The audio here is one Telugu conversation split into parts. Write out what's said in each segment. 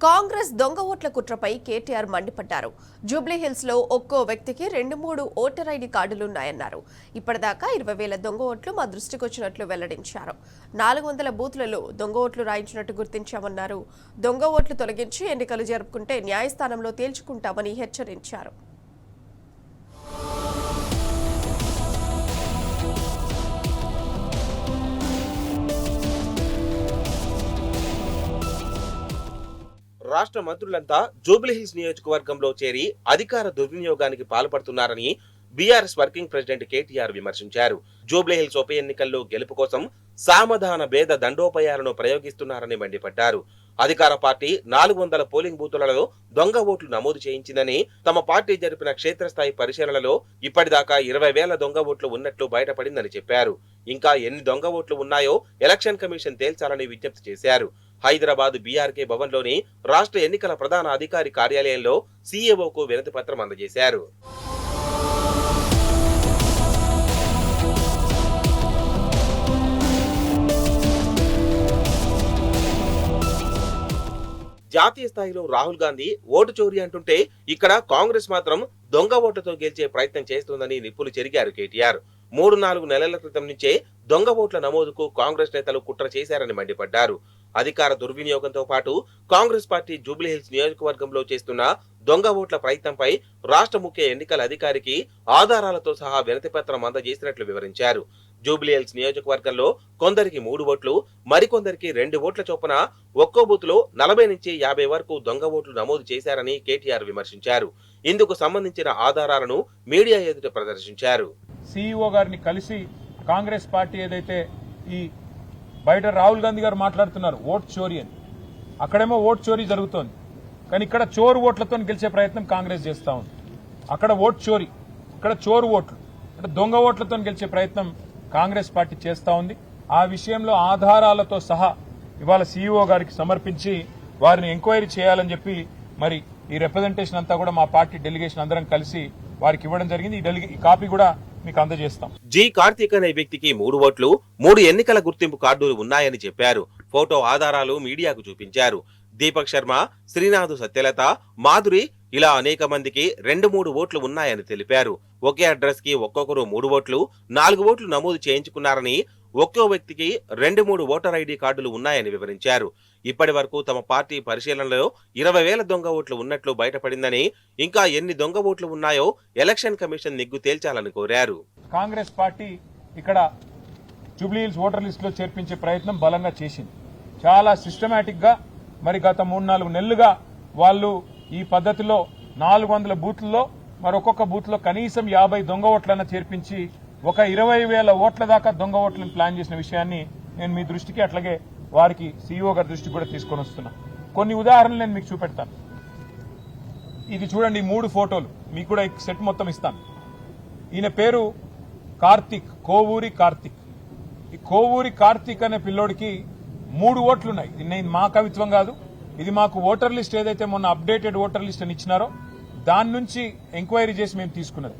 కాంగ్రెస్ దొంగ ఓట్ల కుట్రపై కేటీఆర్ మండిపడ్డారు. జూబ్లీహిల్స్ లో ఒక్కో వ్యక్తికి 2-3 ఓటర్ ఐడి కార్డులున్నాయన్నారు. ఇప్పటిదాకా 20,000 దొంగ ఓట్లు మా దృష్టికొచ్చినట్లు వెల్లడించారు. 400 బూత్లలో దొంగ ఓట్లు రాయించినట్టు గుర్తించామన్నారు. దొంగ ఓట్లు తొలగించి ఎన్నికలు జరుపుకుంటే న్యాయస్థానంలో తేల్చుకుంటామని హెచ్చరించారు. రాష్ట్ర మంత్రులంతా జూబ్లీహిల్స్ నియోజకవర్గంలో చేరి అధికార దుర్వినియోగానికి పాల్పడుతున్నారని బీఆర్ఎస్ వర్కింగ్ ప్రెసిడెంట్ కేటీఆర్ విమర్శించారు. జూబ్లీహిల్స్ ఉప ఎన్నికల్లో గెలుపు కోసం సామధాన భేద దండోపాయాలను ప్రయోగిస్తున్నారని మండిపడ్డారు. అధికార పార్టీ 400 పోలింగ్ బూతులలో దొంగ ఓట్లు నమోదు చేయించిందని, తమ పార్టీ జరిపిన క్షేత్రస్థాయి పరిశీలనలో ఇప్పటిదాకా 20,000 దొంగ ఓట్లు ఉన్నట్లు బయటపడిందని చెప్పారు. ఇంకా ఎన్ని దొంగ ఓట్లు ఉన్నాయో ఎలక్షన్ కమిషన్ తేల్చాలని విజ్ఞప్తి చేశారు. హైదరాబాద్ బీఆర్కే భవన్లోని రాష్ట్ర ఎన్నికల ప్రధాన అధికారి కార్యాలయంలో సీఏఓకు వినతి పత్రం అందజేశారు. జాతీయ స్థాయిలో రాహుల్ గాంధీ ఓటు చోరీ అంటుంటే ఇక్కడ కాంగ్రెస్ మాత్రం దొంగ ఓట్లతో గెలిచే ప్రయత్నం చేస్తోందని నిప్పులు చెరిగారు కేటీఆర్. 3-4 నెలల క్రితం నుంచే దొంగ ఓట్ల నమోదుకు కాంగ్రెస్ నేతలు కుట్ర చేశారని మండిపడ్డారు. అధికార దుర్వినియోగంతో పాటు కాంగ్రెస్ పార్టీ జూబ్లీహిల్స్ నియోజకవర్గంలో చేస్తున్న దొంగ ఓట్ల ప్రయత్నంపై రాష్ట్ర ముఖ్య ఎన్నికల అధికారికి ఆధారాలతో సహా వినతిపత్రం అందజేసినట్లు వివరించారు. జూబ్లీహిల్స్ నియోజకవర్గంలో కొందరికి 3 ఓట్లు, మరికొందరికి 2 ఓట్ల చొప్పున ఒక్కో బూత్లో 40 నుంచి 50 వరకు దొంగ ఓట్లు నమోదు చేశారని కేటీఆర్ విమర్శించారు. ఇందుకు సంబంధించిన ఆధారాలను మీడియా ఎదుట ప్రదర్శించారు. సీఈఓ గారిని కలిసి కాంగ్రెస్ పార్టీ ఏదైతే ఈ బయట రాహుల్ గాంధీ గారు మాట్లాడుతున్నారు ఓట్ చోరీ అని, అక్కడేమో ఓట్ చోరీ జరుగుతోంది, కానీ ఇక్కడ చోరు ఓట్లతో గెలిచే ప్రయత్నం కాంగ్రెస్ చేస్తా ఉంది. అక్కడ ఓట్ చోరీ, ఇక్కడ చోరు ఓట్లు, అంటే దొంగ ఓట్లతో గెలిచే ప్రయత్నం కాంగ్రెస్ పార్టీ చేస్తా ఉంది. ఆ విషయంలో ఆధారాలతో సహా ఇవాళ సీఈఓ గారికి సమర్పించి వారిని ఎంక్వైరీ చేయాలని చెప్పి మరి ఈ రిప్రజెంటేషన్ అంతా కూడా మా పార్టీ డెలిగేషన్ అందరం కలిసి వారికి ఇవ్వడం జరిగింది. ఈ కాపీ కూడా మీకు అందజేస్తాం. జి కార్తీక్ అనే వ్యక్తికి 3 ఓట్లు, 3 ఎన్నికల గుర్తింపు కార్డులు ఉన్నాయని చెప్పారు. ఫోటో ఆధారాలు మీడియాకు చూపించారు. దీపక్ శర్మ, శ్రీనాథ్, సత్యలత, మాధురి ఇలా అనేక మందికి 2-3 ఓట్లు ఉన్నాయని తెలిపారు. ఒకే అడ్రస్ కి ఒక్కొక్కరు 3 ఓట్లు, 4 ఓట్లు నమోదు చేయించుకున్నారని, ఒక్కో వ్యక్తికి 2-3 ఓటర్ ఐడి కార్డులు ఉన్నాయని వివరించారు. ఇప్పటి వరకు తమ పార్టీ పరిశీలనలో 20,000 దొంగ ఓట్లు ఉన్నట్లు బయటపడిందని, ఇంకా ఎన్ని దొంగ ఓట్లు ఉన్నాయో ఎలక్షన్ కమిషన్ నిగ్గు తేల్చాలని కోరారు. కాంగ్రెస్ పార్టీ ఇక్కడ జూబ్లీహిల్స్ ఓటర్ లిస్ట్ లో చేర్పించే ప్రయత్నం బలంగా చేసింది. చాలా సిస్టమేటిక్ గా మరి గత 3-4 నెలలుగా వాళ్ళు ఈ పద్ధతిలో 400 బూత్లలో మరొక్కొక్క బూత్ లో కనీసం 50 దొంగ ఓట్లన్న చేర్పించి ఒక 20,000 ఓట్ల దాకా దొంగ ఓట్లను ప్లాన్ చేసిన విషయాన్ని నేను మీ దృష్టికి, అట్లాగే వారికి సీఈఓ గారి దృష్టికి కూడా తీసుకొని వస్తున్నా. కొన్ని ఉదాహరణలు నేను మీకు చూపెడతాను. ఇది చూడండి, 3 ఫోటోలు మీకు కూడా సెట్ మొత్తం ఇస్తాను. ఈయన పేరు కార్తీక్, కోవూరి కార్తీక్. ఈ కోవూరి కార్తీక్ అనే పిల్లోడికి 3 ఓట్లున్నాయి. ఇది మా కవిత్వం కాదు, ఇది మాకు ఓటర్ లిస్ట్ ఏదైతే మొన్న అప్డేటెడ్ ఓటర్ లిస్ట్ అని ఇచ్చినారో దాని నుంచి ఎంక్వైరీ చేసి మేము తీసుకున్నది.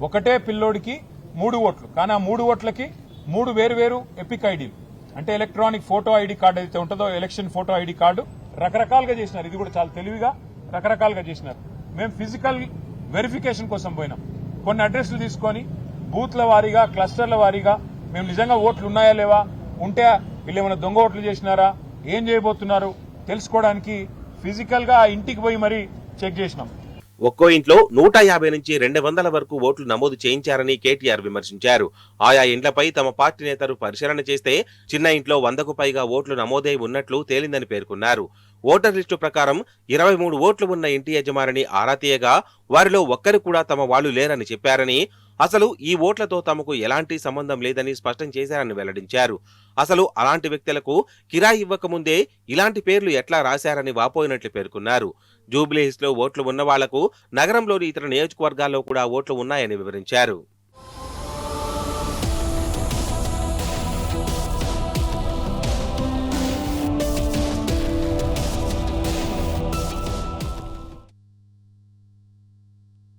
ఒకటే పిల్లోడికి 3 ఓట్లు, కానీ ఆ 3 ఓట్లకి 3 వేరు ఎపిక్ ఐడీలు, అంటే ఎలక్ట్రానిక్ ఫోటో ఐడి కార్డు అయితే ఉంటుందో ఎలక్షన్ ఫోటో ఐడి కార్డు రకరకాలుగా చేసినారు. ఇది కూడా చాలా తెలివిగా రకరకాలుగా చేసినారు. మేము ఫిజికల్ వెరిఫికేషన్ కోసం పోయినాం. కొన్ని అడ్రస్లు తీసుకొని బూత్ల వారీగా, క్లస్టర్ల వారీగా మేము నిజంగా ఓట్లు ఉన్నాయా లేవా, ఉంటే వీళ్ళు ఏమైనా దొంగ ఓట్లు చేసినారా, ఏం చేయబోతున్నారు తెలుసుకోవడానికి ఫిజికల్ గా ఆ ఇంటికి పోయి మరీ చెక్ చేసినాం. ఒక్కో ఇంట్లో 150 నుంచి 200 వరకు ఓట్లు నమోదు చేయించారని కేటీఆర్ విమర్శించారు. ఆయా ఇండ్లపై తమ పార్టీ నేతలు పరిశీలన చేస్తే చిన్న ఇంట్లో 100కు పైగా ఓట్లు నమోదై ఉన్నట్లు తేలిందని పేర్కొన్నారు. ఓటర్ లిస్టు ప్రకారం 23 ఓట్లు ఉన్న ఇంటి యజమానిని ఆరా తీయగా వారిలో ఒక్కరు కూడా తమ వాళ్లు లేరని చెప్పారని, అసలు ఈ ఓట్లతో తమకు ఎలాంటి సంబంధం లేదని స్పష్టం చేశారని వెల్లడించారు. అసలు అలాంటి వ్యక్తులకు కిరాయి ఇవ్వకముందే ఇలాంటి పేర్లు ఎట్లా రాశారని వాపోయినట్లు పేర్కొన్నారు. జూబ్లీహిల్స్ లో ఓట్లు ఉన్న వాళ్లకు నగరంలోని ఇతర నియోజకవర్గాల్లో కూడా ఓట్లు ఉన్నాయని వివరించారు.